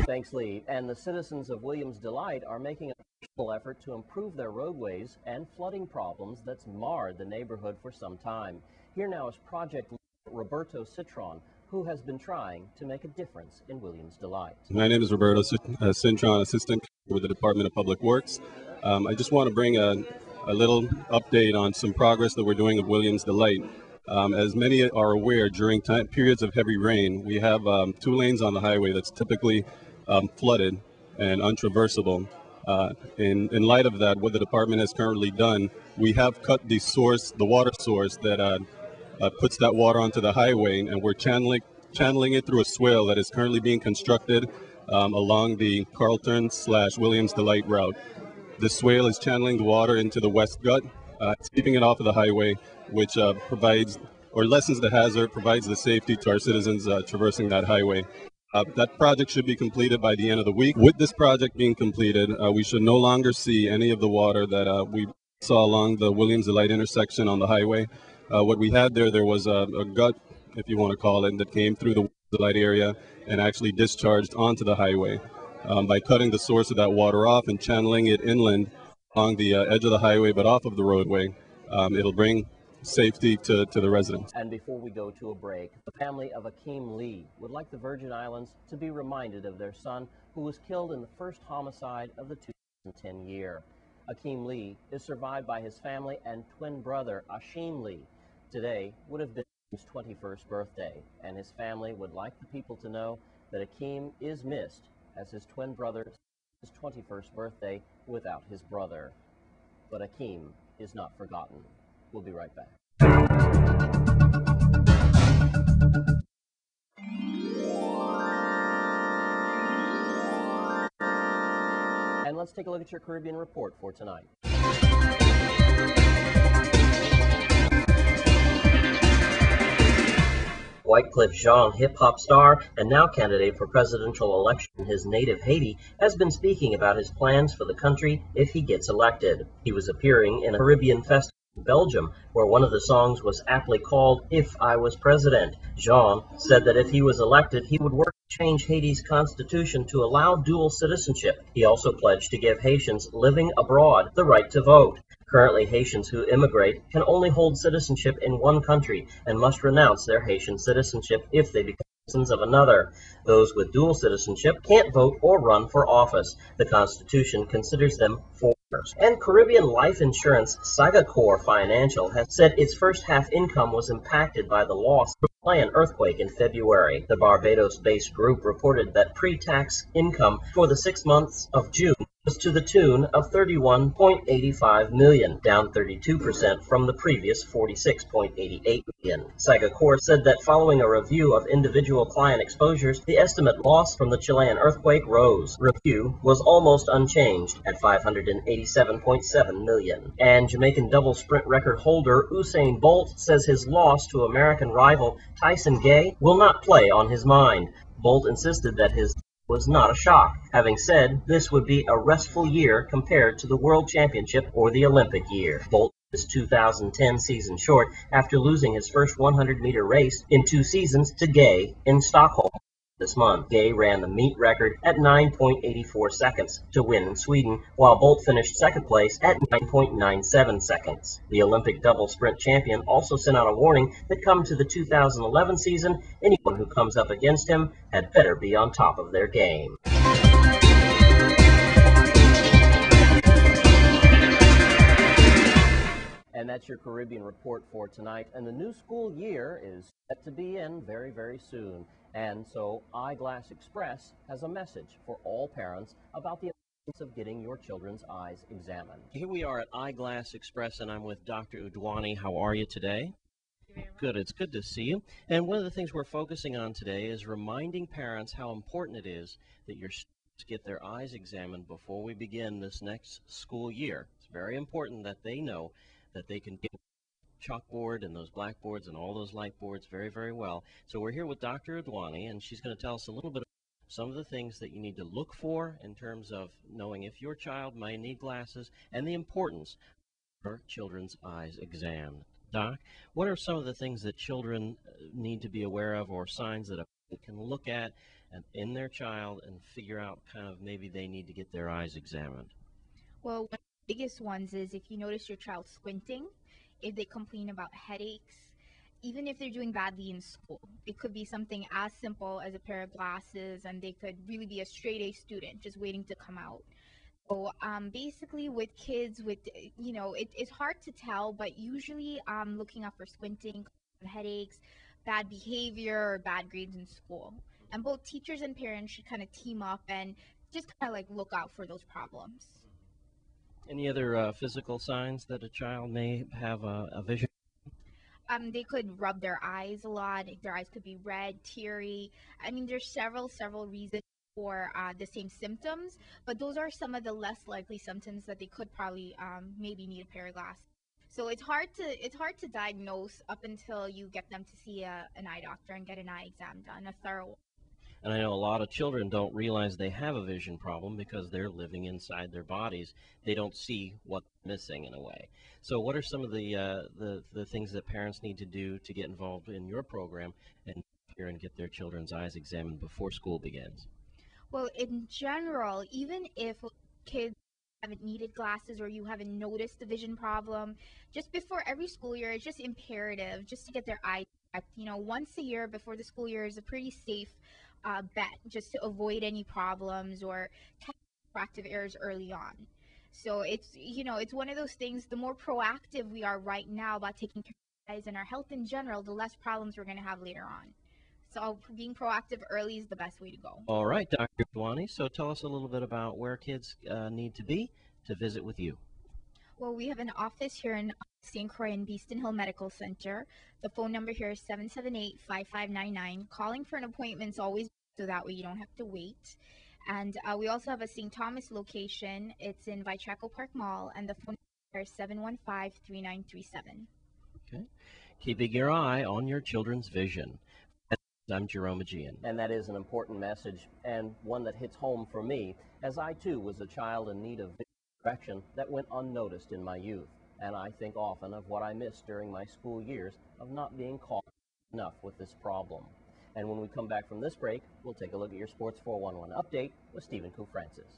Thanks, Lee. And the citizens of Williams Delight are making a personal effort to improve their roadways and flooding problems that's marred the neighborhood for some time. Here now is Project Leader Roberto Citron, who has been trying to make a difference in Williams Delight. My name is Roberto Citron, Assistant with the Department of Public Works. I just want to bring a little update on some progress that we're doing at Williams Delight. As many are aware, during periods of heavy rain, we have 2 lanes on the highway that's typically flooded and untraversable. In light of that, what the department has currently done, we have cut the water source that puts that water onto the highway, and we're channeling it through a swale that is currently being constructed along the Carlton/Williams Delight route. The swale is channeling the water into the west gut, it's keeping it off of the highway, which provides or lessens the hazard, provides the safety to our citizens traversing that highway. That project should be completed by the end of the week. With this project being completed, we should no longer see any of the water that we saw along the Williams Delight intersection on the highway. What we had there was a gut, if you want to call it, that came through the Delight area and actually discharged onto the highway. By cutting the source of that water off and channeling it inland along the edge of the highway but off of the roadway, it'll bring safety to the residents. And before we go to a break, the family of Akeem Lee would like the Virgin Islands to be reminded of their son who was killed in the first homicide of the 2010 year. Akeem Lee is survived by his family and twin brother Akeem Lee. Today would have been his 21st birthday, and his family would like the people to know that Akeem is missed as his twin brother his 21st birthday without his brother. But Akeem is not forgotten. We'll be right back. And let's take a look at your Caribbean report for tonight. Wyclef Jean, hip-hop star and now candidate for presidential election in his native Haiti, has been speaking about his plans for the country if he gets elected. He was appearing in a Caribbean festival in Belgium, where one of the songs was aptly called "If I Was President." Jean said that if he was elected, he would work to change Haiti's constitution to allow dual citizenship. He also pledged to give Haitians living abroad the right to vote. Currently, Haitians who immigrate can only hold citizenship in one country and must renounce their Haitian citizenship if they become citizens of another. Those with dual citizenship can't vote or run for office. The Constitution considers them foreigners. And Caribbean life insurance Sagacor Financial has said its first half income was impacted by the loss from the Chilean earthquake in February. The Barbados-based group reported that pre-tax income for the 6 months of June was to the tune of $31.85 million, down 32% from the previous $46.88 million. Sagacor said that following a review of individual client exposures, the estimate loss from the Chilean earthquake rose. Review was almost unchanged at $587.7 million. And Jamaican double sprint record holder Usain Bolt says his loss to American rival Tyson Gay will not play on his mind. Bolt insisted that his was not a shock, having said this would be a restful year compared to the World Championship or the Olympic year. Bolt his 2010 season short after losing his first 100-meter race in 2 seasons to Gay in Stockholm this month. Gay ran the meet record at 9.84 seconds to win in Sweden, while Bolt finished second place at 9.97 seconds. The Olympic double sprint champion also sent out a warning that come to the 2011 season, anyone who comes up against him had better be on top of their game. And that's your Caribbean report for tonight. And the new school year is set to be in very, very soon. And so Eyeglass Express has a message for all parents about the importance of getting your children's eyes examined. Here we are at Eyeglass Express, and I'm with Dr. Udwani. How are you today? Good. It's good to see you. And one of the things we're focusing on today is reminding parents how important it is that your students get their eyes examined before we begin this next school year. It's very important that they know that they can get chalkboard and those blackboards and all those light boards very, very well. So we're here with Dr. Udwani, and she's going to tell us a little bit about some of the things that you need to look for in terms of knowing if your child might need glasses and the importance of children's eyes exam. Doc, what are some of the things that children need to be aware of or signs that a parent can look at in their child and figure out kind of maybe they need to get their eyes examined? Well, one of the biggest ones is if you notice your child squinting, if they complain about headaches, even if they're doing badly in school. It could be something as simple as a pair of glasses, and they could really be a straight A student just waiting to come out. So basically, with kids, it's hard to tell, but usually looking out for squinting, headaches, bad behavior, or bad grades in school. And both teachers and parents should kind of team up and just kind of like look out for those problems. Any other physical signs that a child may have a vision? They could rub their eyes a lot. Their eyes could be red, teary. I mean, there's several reasons for the same symptoms, but those are some of the less likely symptoms that they could probably maybe need a pair of glasses. So it's hard to diagnose up until you get them to see an eye doctor and get an eye exam done, a thorough. And I know a lot of children don't realize they have a vision problem because they're living inside their bodies. They don't see what's missing in a way. So, what are some of the things that parents need to do to get involved in your program and here and get their children's eyes examined before school begins? Well, in general, even if kids haven't needed glasses or you haven't noticed the vision problem, just before every school year, it's just imperative just to get their eyes checked. Once a year before the school year is a pretty safe bet just to avoid any problems or catch proactive errors early on. So it's one of those things. The more proactive we are right now about taking care of our eyes and our health in general, the less problems we're going to have later on. So being proactive early is the best way to go. All right, Dr. Dwani. So, tell us a little bit about where kids need to be to visit with you. Well, we have an office here in St. Croix and Beeston Hill Medical Center. The phone number here is 778-5599. Calling for an appointment is always so that way you don't have to wait. And we also have a St. Thomas location. It's in Vitraco Park Mall, and the phone number is 715-3937. Okay. Keeping your eye on your children's vision. I'm Jerome Aegean. And that is an important message, and one that hits home for me, as I too was a child in need of correction that went unnoticed in my youth. And I think often of what I missed during my school years of not being caught enough with this problem. And when we come back from this break, we'll take a look at your Sports 411 update with Stephen Francis.